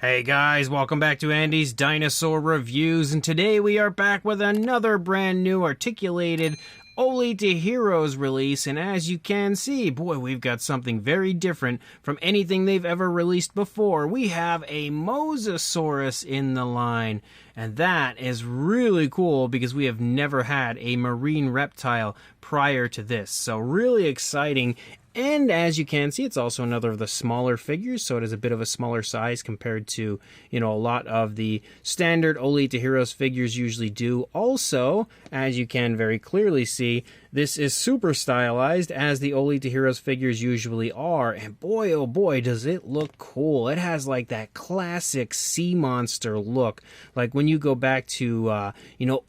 Hey guys, welcome back to Andy's Dinosaur Reviews, and today we are back with another brand new articulated Aulita Heroes release, and as you can see, boy, we've got something very different from anything they've ever released before. We have a Mosasaurus in the line, and that is really cool because we have never had a marine reptile prior to this, so really exciting. And as you can see, it's also another of the smaller figures, so it is a bit of a smaller size compared to, a lot of the standard Aulita Heroes figures usually do. Also, as you can very clearly see, this is super stylized, as the Aulita Heroes figures usually are, and boy, oh boy, does it look cool. It has like that classic sea monster look, like when you go back to,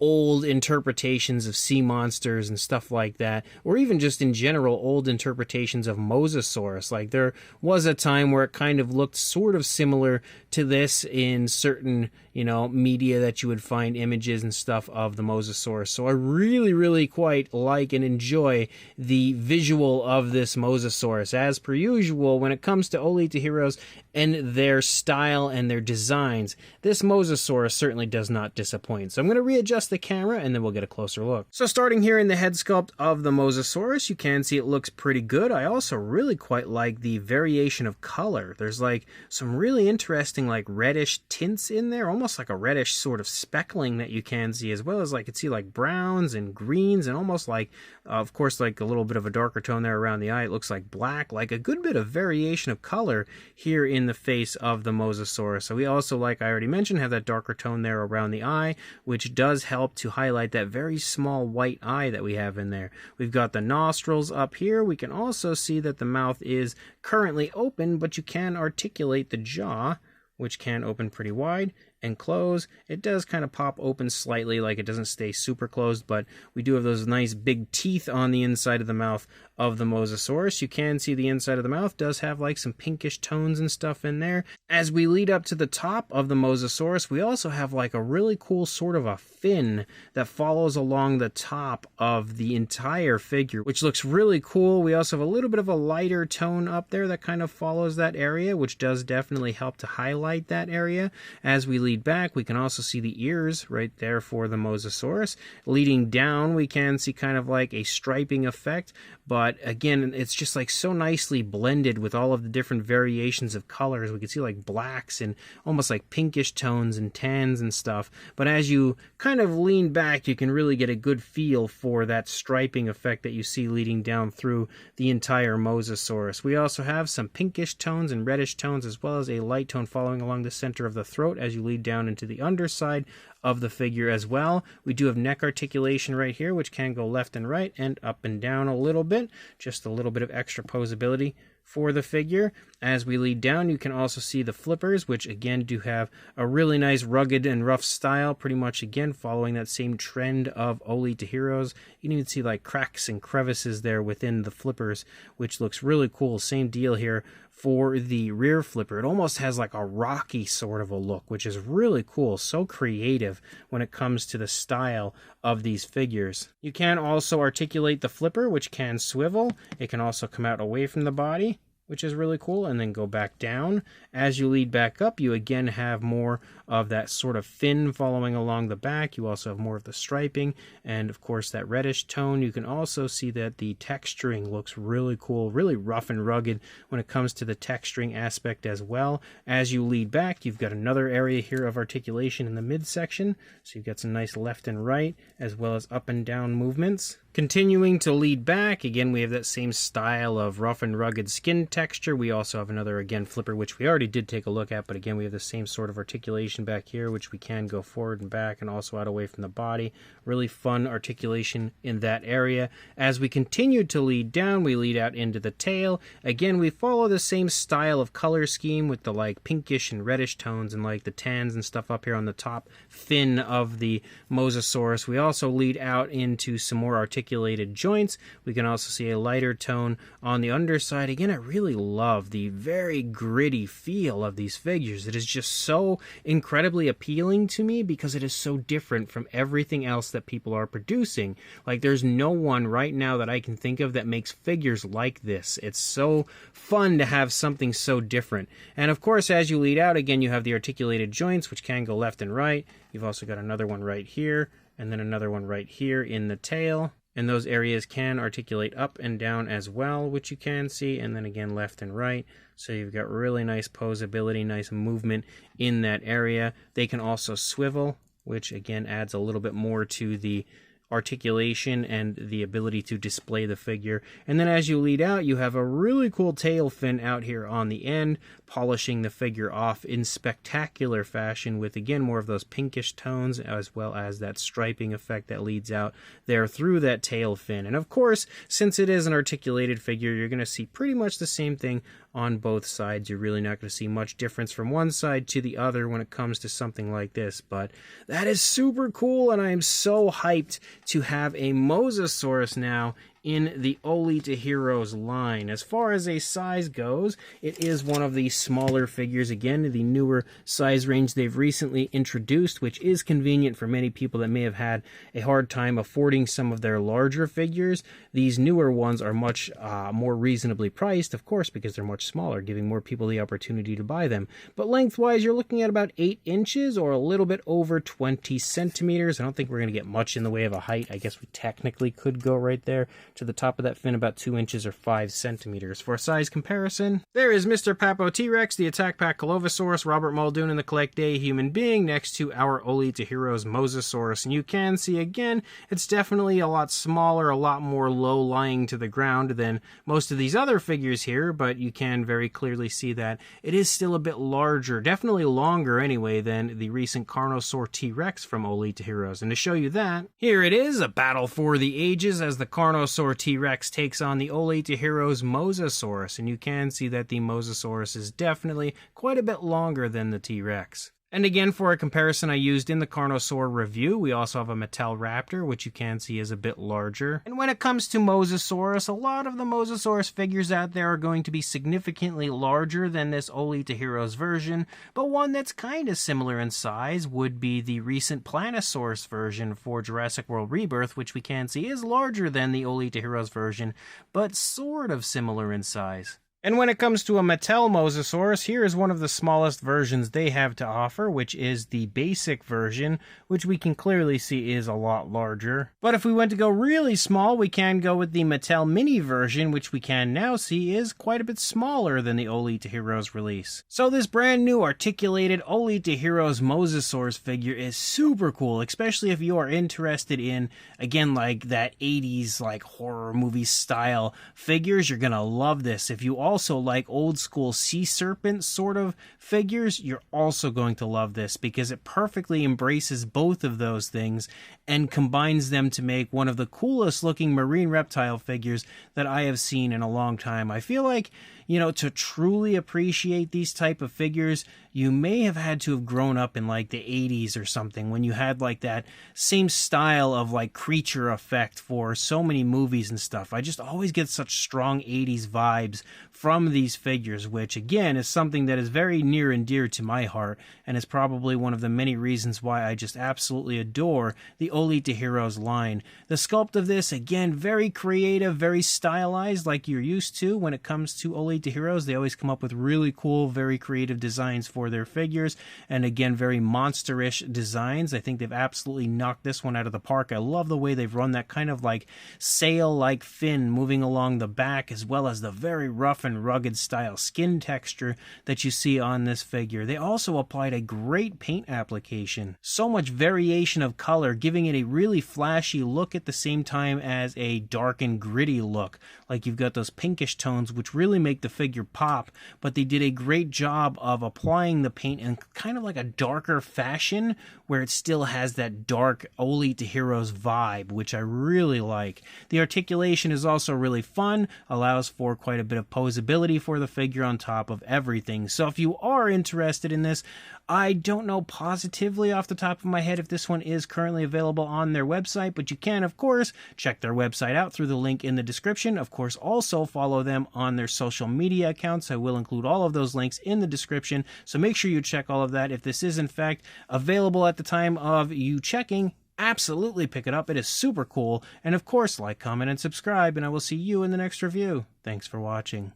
old interpretations of sea monsters and stuff like that, or even just in general, old interpretations of Mosasaurus. Like there was a time where it kind of looked sort of similar to this in certain, media that you would find images and stuff of the Mosasaurus. So I really quite like and enjoy the visual of this Mosasaurus. As per usual, when it comes to Aulita Heroes and their style and their designs, this Mosasaurus certainly does not disappoint. So I'm going to readjust the camera and then we'll get a closer look. So starting here in the head sculpt of the Mosasaurus, you can see it looks pretty good. I also really quite like the variation of color. There's like some really interesting like reddish tints in there, almost like a reddish sort of speckling that you can see, as well as I could see like browns and greens and almost like, of course, like a little bit of a darker tone there around the eye. It looks like black, like a good bit of variation of color here in the face of the Mosasaurus. So we also, like I already mentioned, have that darker tone there around the eye, which does help to highlight that very small white eye that we have in there. We've got the nostrils up here. We can also see that the mouth is currently open, but you can articulate the jaw, which can open pretty wide and close. It does kind of pop open slightly, like it doesn't stay super closed, but we do have those nice big teeth on the inside of the mouth of the Mosasaurus. You can see the inside of the mouth does have like some pinkish tones and stuff in there. As we lead up to the top of the Mosasaurus, we also have like a really cool sort of a fin that follows along the top of the entire figure, which looks really cool. We also have a little bit of a lighter tone up there that kind of follows that area, which does definitely help to highlight that area. As we lead back, we can also see the ears right there for the Mosasaurus. Leading down, we can see kind of like a striping effect, but again, it's just like so nicely blended with all of the different variations of colors. We can see like blacks and almost like pinkish tones and tans and stuff, but as you kind of lean back, you can really get a good feel for that striping effect that you see leading down through the entire Mosasaurus. We also have some pinkish tones and reddish tones, as well as a light tone following along the center of the throat as you lead down into the underside of the figure as well. We do have neck articulation right here, which can go left and right and up and down a little bit, just a little bit of extra posability for the figure. As we lead down, you can also see the flippers, which again do have a really nice rugged and rough style, pretty much again following that same trend of Aulita Heroes. You can even see like cracks and crevices there within the flippers, which looks really cool. Same deal here for the rear flipper. It almost has like a rocky sort of a look, which is really cool. So creative when it comes to the style of these figures. You can also articulate the flipper, which can swivel. It can also come out away from the body, which is really cool, and then go back down. As you lead back up, you again have more of that sort of fin following along the back. You also have more of the striping, and of course that reddish tone. You can also see that the texturing looks really cool, really rough and rugged when it comes to the texturing aspect as well. As you lead back, you've got another area here of articulation in the midsection, so you've got some nice left and right, as well as up and down movements. Continuing to lead back, again, we have that same style of rough and rugged skin texture. We also have another, again, flipper, which we already did take a look at, but again, we have the same sort of articulation back here, which we can go forward and back and also out away from the body. Really fun articulation in that area. As we continue to lead down, we lead out into the tail. Again, we follow the same style of color scheme with the like pinkish and reddish tones and like the tans and stuff up here on the top fin of the Mosasaurus. We also lead out into some more articulation articulated joints. We can also see a lighter tone on the underside. Again, I really love the very gritty feel of these figures. It is just so incredibly appealing to me because it is so different from everything else that people are producing. Like, there's no one right now that I can think of that makes figures like this. It's so fun to have something so different. And of course, as you lead out, again, you have the articulated joints, which can go left and right. You've also got another one right here, and then another one right here in the tail. And those areas can articulate up and down as well, which you can see, and then again left and right. So you've got really nice posability, nice movement in that area. They can also swivel, which again adds a little bit more to the articulation and the ability to display the figure. And then as you lead out, you have a really cool tail fin out here on the end, polishing the figure off in spectacular fashion with, again, more of those pinkish tones, as well as that striping effect that leads out there through that tail fin. And of course, since it is an articulated figure, you're going to see pretty much the same thing on both sides. You're really not going to see much difference from one side to the other when it comes to something like this. But that is super cool, and I am so hyped to have a Mosasaurus now in the Aulita Heroes line. As far as a size goes, it is one of the smaller figures, again, the newer size range they've recently introduced, which is convenient for many people that may have had a hard time affording some of their larger figures. These newer ones are much more reasonably priced, of course, because they're much smaller, giving more people the opportunity to buy them. But lengthwise, you're looking at about 8 inches or a little bit over 20 centimeters. I don't think we're going to get much in the way of a height. I guess we technically could go right there to the top of that fin, about 2 inches or 5 centimeters. For a size comparison, there is Mr. Papo T-Rex, the Attack Pack Colovosaurus, Robert Muldoon, and the Collect Day Human Being next to our Aulita Heroes Mosasaurus. And you can see, again, it's definitely a lot smaller, a lot more low-lying to the ground than most of these other figures here, but you can very clearly see that it is still a bit larger, definitely longer anyway, than the recent Carnosaur T-Rex from Aulita Heroes. And to show you that, here it is, a battle for the ages as the Carnosaur T-Rex takes on the Aulita Heroes Mosasaurus, and you can see that the Mosasaurus is definitely quite a bit longer than the T-Rex. And again, for a comparison I used in the Carnosaur review, we also have a Mattel Raptor, which you can see is a bit larger. And when it comes to Mosasaurus, a lot of the Mosasaurus figures out there are going to be significantly larger than this Aulita Heroes version, but one that's kind of similar in size would be the recent Planosaurus version for Jurassic World Rebirth, which we can see is larger than the Aulita Heroes version, but sort of similar in size. And when it comes to a Mattel Mosasaurus, here is one of the smallest versions they have to offer, which is the basic version, which we can clearly see is a lot larger. But if we want to go really small, we can go with the Mattel Mini version, which we can now see is quite a bit smaller than the Aulita Heroes release. So this brand new articulated Aulita Heroes Mosasaurus figure is super cool, especially if you are interested in, again, like that 80s like horror movie style figures. You're gonna love this. If you also like old school sea serpent sort of figures, you're also going to love this because it perfectly embraces both of those things and combines them to make one of the coolest looking marine reptile figures that I have seen in a long time. I feel like, you know, to truly appreciate these type of figures, you may have had to have grown up in like the 80s or something when you had like that same style of like creature effect for so many movies and stuff. I just always get such strong 80s vibes from these figures, which again is something that is very near and dear to my heart and is probably one of the many reasons why I just absolutely adore the Aulita Heroes line. The sculpt of this, again, very creative, very stylized like you're used to when it comes to Aulita Heroes. They always come up with really cool, very creative designs for their figures, and again, very monsterish designs. I think they've absolutely knocked this one out of the park. I love the way they've run that kind of like sail-like fin moving along the back, as well as the very rough and rugged style skin texture that you see on this figure. They also applied a great paint application. So much variation of color, giving it a really flashy look at the same time as a dark and gritty look. Like you've got those pinkish tones which really make the figure pop, but they did a great job of applying the paint in kind of like a darker fashion where it still has that dark Aulita Heroes vibe, which I really like. The articulation is also really fun, allows for quite a bit of posability customizability for the figure on top of everything. So if you are interested in this, I don't know positively off the top of my head if this one is currently available on their website, but you can, of course, check their website out through the link in the description. Of course, also follow them on their social media accounts. I will include all of those links in the description, so make sure you check all of that. If this is, in fact, available at the time of you checking, absolutely pick it up. It is super cool. And of course, like, comment, and subscribe, and I will see you in the next review. Thanks for watching.